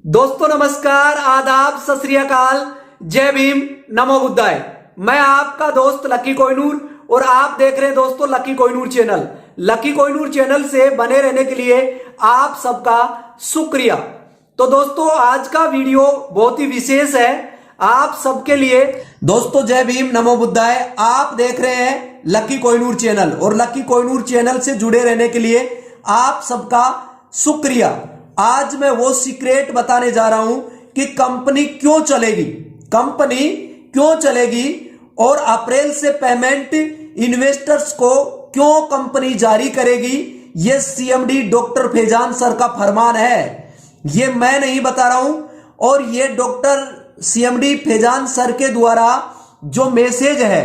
दोस्तों नमस्कार, आदाब, सत श्री अकाल, जय भीम, नमो बुद्धाय। मैं आपका दोस्त लकी कोहिनूर और आप देख रहे हैं दोस्तों lucky Kohinoor channel. Lucky Kohinoor channel से बने रहने के लिए आप सबका शुक्रिया। तो दोस्तों आज का वीडियो बहुत ही विशेष है आप सबके लिए। दोस्तों जय भीम, नमो बुद्धाय। आप देख रहे हैं लकी कोहिनूर चैनल और लकी कोहिनूर चैनल से जुड़े रहने के लिए आप सबका शुक्रिया। आज मैं वो सीक्रेट बताने जा रहा हूं कि कंपनी क्यों चलेगी और अप्रैल से पेमेंट इन्वेस्टर्स को क्यों कंपनी जारी करेगी। ये सीएमडी डॉक्टर फैजान सर का फरमान है, ये मैं नहीं बता रहा हूं। और ये डॉक्टर सीएमडी फैजान सर के द्वारा जो मैसेज है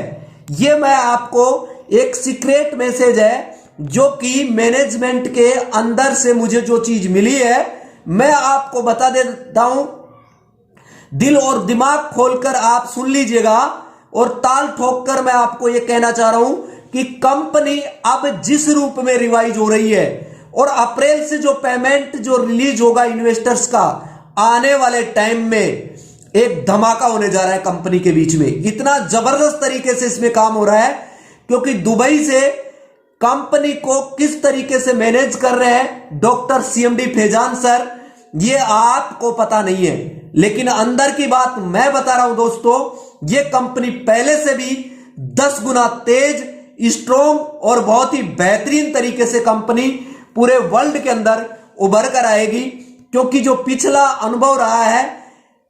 ये मैं आपको एक सीक्रेट मैसेज है जो कि मैनेजमेंट के अंदर से मुझे जो चीज मिली है मैं आपको बता देता हूं। दिल और दिमाग खोलकर आप सुन लीजिएगा और ताल ठोककर मैं आपको यह कहना चाह रहा हूं कि कंपनी अब जिस रूप में रिवाइज हो रही है और अप्रैल से जो पेमेंट जो रिलीज होगा इन्वेस्टर्स का, आने वाले टाइम में एक धमाका होने जा रहा है कंपनी के बीच में। इतना जबरदस्त तरीके से इसमें काम हो रहा है क्योंकि दुबई से कंपनी को किस तरीके से मैनेज कर रहे हैं डॉक्टर सीएमडी फैजान सर, ये आपको पता नहीं है, लेकिन अंदर की बात मैं बता रहा हूं दोस्तों। ये कंपनी पहले से भी 10 गुना तेज, स्ट्रॉन्ग और बहुत ही बेहतरीन तरीके से कंपनी पूरे वर्ल्ड के अंदर उभर कर आएगी। क्योंकि जो पिछला अनुभव रहा है,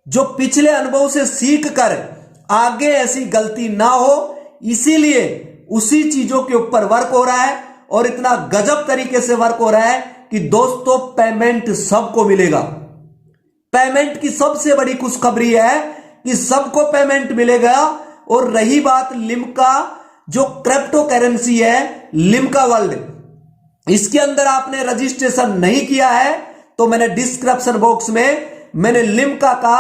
जो पिछले अनुभव से सीख कर आगे ऐसी गलती ना हो, इसीलिए उसी चीजों के ऊपर वर्क हो रहा है और इतना गजब तरीके से वर्क हो रहा है कि दोस्तों पेमेंट सबको मिलेगा। पेमेंट की सबसे बड़ी खुशखबरी है कि सबको पेमेंट मिलेगा। और रही बात लिम्का, जो क्रिप्टो करेंसी है लिम्का वर्ल्ड, इसके अंदर आपने रजिस्ट्रेशन नहीं किया है तो मैंने डिस्क्रिप्शन बॉक्स में मैंने लिम्का का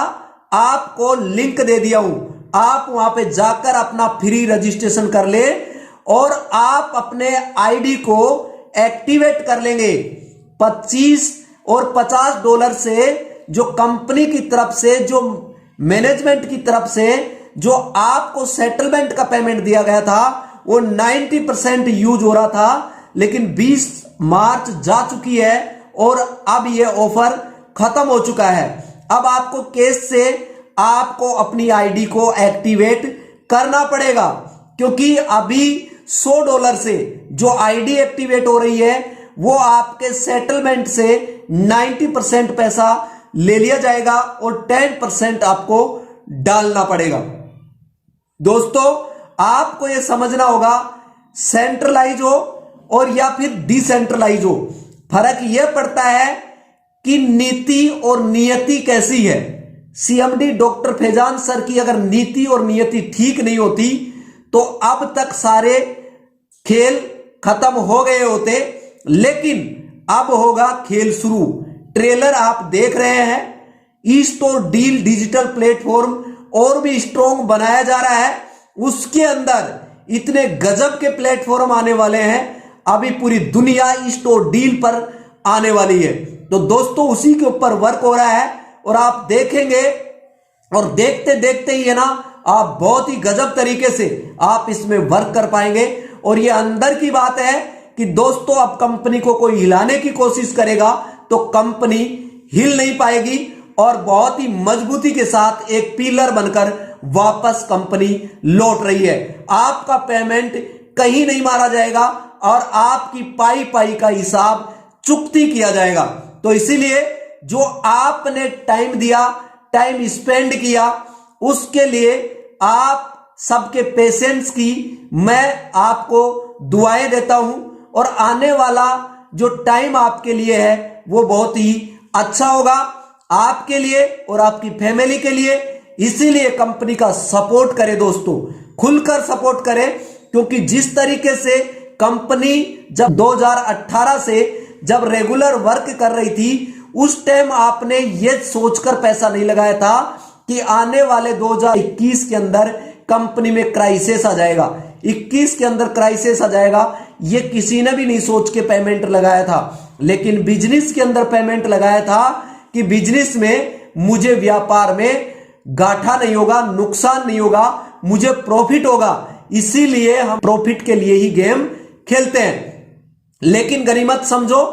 आपको लिंक दे दिया हूं। आप वहां पे जाकर अपना फ्री रजिस्ट्रेशन कर ले और आप अपने आईडी को एक्टिवेट कर लेंगे। 25 और $50 से जो कंपनी की तरफ से, जो मैनेजमेंट की तरफ से जो आपको सेटलमेंट का पेमेंट दिया गया था वो 90% यूज हो रहा था, लेकिन 20 मार्च जा चुकी है और अब ये ऑफर खत्म हो चुका है। अब आपको कैश से आपको अपनी आईडी को एक्टिवेट करना पड़ेगा क्योंकि अभी $100 से जो आईडी एक्टिवेट हो रही है वो आपके सेटलमेंट से 90% पैसा ले लिया जाएगा और 10% आपको डालना पड़ेगा। दोस्तों आपको यह समझना होगा, सेंट्रलाइज हो और या फिर डिसेंट्रलाइज हो, फर्क यह पड़ता है कि नीति और नियति कैसी है। सीएमडी डॉक्टर फैजान सर की अगर नीति और नियति ठीक नहीं होती तो अब तक सारे खेल खत्म हो गए होते, लेकिन अब होगा खेल शुरू। ट्रेलर आप देख रहे हैं, ईस्ट और डील डिजिटल प्लेटफॉर्म और भी स्ट्रॉन्ग बनाया जा रहा है। उसके अंदर इतने गजब के प्लेटफॉर्म आने वाले हैं, अभी पूरी दुनिया ईस्ट और डील पर आने वाली है। तो दोस्तों उसी के ऊपर वर्क हो रहा है और आप देखेंगे और देखते देखते ही है ना, आप बहुत ही गजब तरीके से आप इसमें वर्क कर पाएंगे। और ये अंदर की बात है कि दोस्तों अब कंपनी को कोई हिलाने की कोशिश करेगा तो कंपनी हिल नहीं पाएगी और बहुत ही मजबूती के साथ एक पिलर बनकर वापस कंपनी लौट रही है। आपका पेमेंट कहीं नहीं मारा जाएगा और आपकी पाई पाई का हिसाब चुकती किया जाएगा। तो इसीलिए जो आपने टाइम दिया, टाइम स्पेंड किया, उसके लिए आप सबके पेशेंस की मैं आपको दुआएं देता हूं और आने वाला जो टाइम आपके लिए है वो बहुत ही अच्छा होगा आपके लिए और आपकी फैमिली के लिए। इसीलिए कंपनी का सपोर्ट करें दोस्तों, खुलकर सपोर्ट करें, क्योंकि जिस तरीके से कंपनी जब 2018 से जब रेगुलर वर्क कर रही थी उस टाइम आपने ये सोचकर पैसा नहीं लगाया था कि आने वाले 2021 के अंदर कंपनी में क्राइसिस आ जाएगा, 21 के अंदर क्राइसिस आ जाएगा, ये किसी ने भी नहीं सोच के पेमेंट लगाया था। लेकिन बिजनेस के अंदर पेमेंट लगाया था कि बिजनेस में मुझे व्यापार में घाटा नहीं होगा, नुकसान नहीं होगा, मुझे प्रॉफिट होगा। इसीलिए हम प्रॉफिट के लिए ही गेम खेलते हैं। लेकिन गनीमत समझो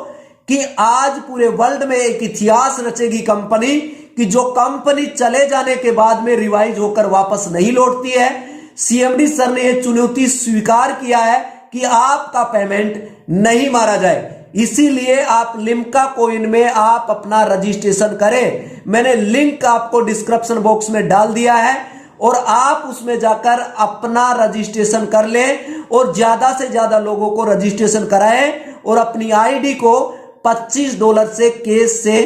कि आज पूरे वर्ल्ड में एक इतिहास रचेगी कंपनी कि जो कंपनी चले जाने के बाद में रिवाइज होकर वापस नहीं लौटती है। सीएमडी सर ने यह चुनौती स्वीकार किया है कि आपका पेमेंट नहीं मारा जाए। इसीलिए आप लिम्का कॉइन में आप अपना रजिस्ट्रेशन करें। मैंने लिंक आपको डिस्क्रिप्शन बॉक्स में डाल दिया है और आप उसमें जाकर अपना रजिस्ट्रेशन कर लें और ज्यादा से ज्यादा लोगों को रजिस्ट्रेशन कराएं और अपनी आईडी को $25 से केस से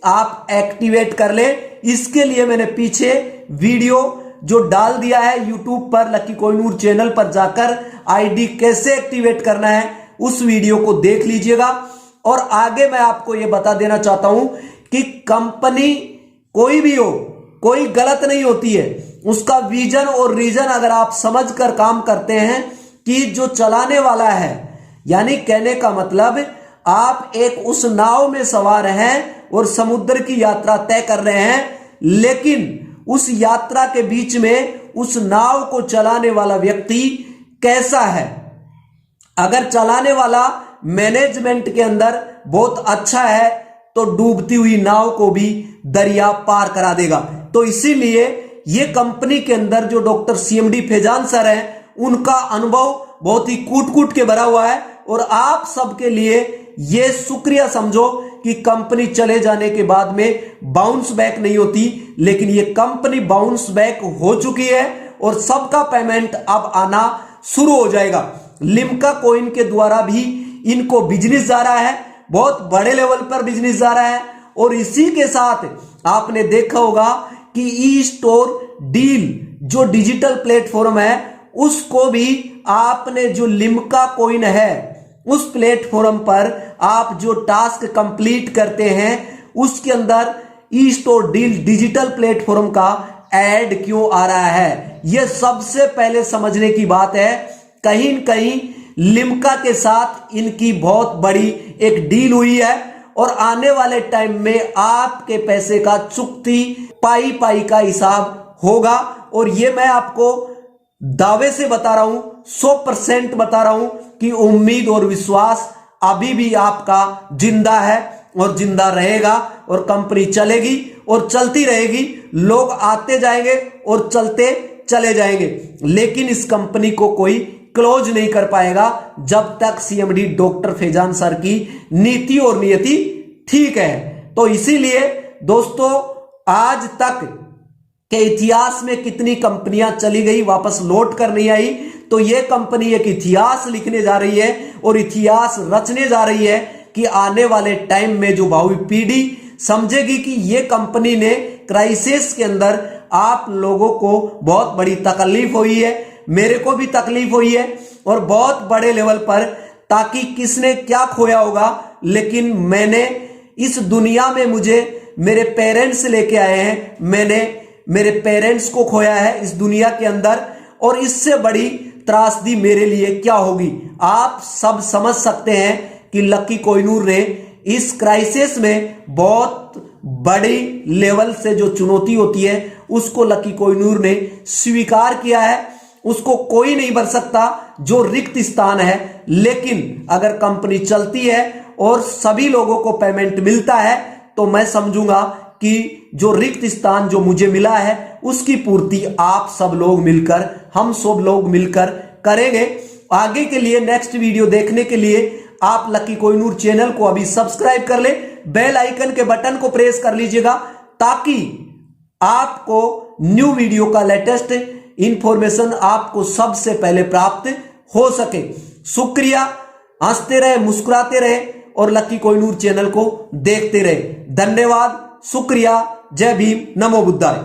आप एक्टिवेट कर ले। इसके लिए मैंने पीछे वीडियो जो डाल दिया है यूट्यूब पर, लकी कोहिनूर चैनल पर जाकर आईडी कैसे एक्टिवेट करना है उस वीडियो को देख लीजिएगा। और आगे मैं आपको यह बता देना चाहता हूं कि कंपनी कोई भी हो, कोई गलत नहीं होती है। उसका विजन और रीजन अगर आप समझकर काम करते हैं कि जो चलाने वाला है, यानी कहने का मतलब आप एक उस नाव में सवार हैं और समुद्र की यात्रा तय कर रहे हैं, लेकिन उस यात्रा के बीच में उस नाव को चलाने वाला व्यक्ति कैसा है। अगर चलाने वाला मैनेजमेंट के अंदर बहुत अच्छा है तो डूबती हुई नाव को भी दरिया पार करा देगा। तो इसीलिए ये कंपनी के अंदर जो डॉक्टर सीएमडी फैजान सर हैं, उनका अनुभव बहुत ही कूट कूट के भरा हुआ है। और आप सबके लिए ये शुक्रिया समझो कि कंपनी चले जाने के बाद में बाउंस बैक नहीं होती, लेकिन ये कंपनी बाउंस बैक हो चुकी है और सबका पेमेंट अब आना शुरू हो जाएगा। लिम्का कॉइन के द्वारा भी इनको बिजनेस जा रहा है, बहुत बड़े लेवल पर बिजनेस जा रहा है। और इसी के साथ आपने देखा होगा कि ई स्टोर डील जो डिजिटल प्लेटफॉर्म है, उसको भी आपने जो लिम्का कॉइन है उस प्लेटफॉर्म पर आप जो टास्क कंप्लीट करते हैं उसके अंदर e store deal digital platform का ऐड क्यों आ रहा है, यह सबसे पहले समझने की बात है। कहीं न कहीं लिम्का के साथ इनकी बहुत बड़ी एक डील हुई है और आने वाले टाइम में आपके पैसे का चुकती पाई पाई का हिसाब होगा। और ये मैं आपको दावे से बता रहा हूं, 100% बता रहा हूं कि उम्मीद और विश्वास अभी भी आपका जिंदा है और जिंदा रहेगा और कंपनी चलेगी और चलती रहेगी। लोग आते जाएंगे और चलते चले जाएंगे, लेकिन इस कंपनी को कोई क्लोज नहीं कर पाएगा जब तक सीएमडी डॉक्टर फैजान सर की नीति और नियति ठीक है। तो इसीलिए दोस्तों, आज तक के इतिहास में कितनी कंपनियां चली गई, वापस लौट कर नहीं आई, तो यह कंपनी एक इतिहास लिखने जा रही है और इतिहास रचने जा रही है कि आने वाले टाइम में जो भावी पीढ़ी समझेगी कि यह कंपनी ने क्राइसिस के अंदर आप लोगों को बहुत बड़ी तकलीफ हुई है, मेरे को भी तकलीफ हुई है और बहुत बड़े लेवल पर, ताकि किसने क्या खोया होगा, लेकिन मैंने इस दुनिया में मुझे मेरे पेरेंट्स लेके आए हैं, मैंने मेरे पेरेंट्स को खोया है इस दुनिया के अंदर, और इससे बड़ी त्रासदी मेरे लिए क्या होगी। आप सब समझ सकते हैं कि लकी कोहिनूर ने इस क्राइसिस में बहुत बड़ी लेवल से जो चुनौती होती है उसको लकी कोहिनूर ने स्वीकार किया है। उसको कोई नहीं भर सकता जो रिक्त स्थान है, लेकिन अगर कंपनी चलती है और सभी लोगों को पेमेंट मिलता है तो मैं समझूंगा कि जो रिक्त स्थान जो मुझे मिला है उसकी पूर्ति आप सब लोग मिलकर, हम सब लोग मिलकर करेंगे। आगे के लिए नेक्स्ट वीडियो देखने के लिए आप लकी कोहिनूर चैनल को अभी सब्सक्राइब कर ले, बेल आइकन के बटन को प्रेस कर लीजिएगा ताकि आपको न्यू वीडियो का लेटेस्ट इंफॉर्मेशन आपको सबसे पहले प्राप्त हो सके। शुक्रिया, हंसते रहे, मुस्कुराते रहे और लकी कोहिनूर चैनल को देखते रहे। धन्यवाद, शुक्रिया, जय भीम, नमो बुद्धाय।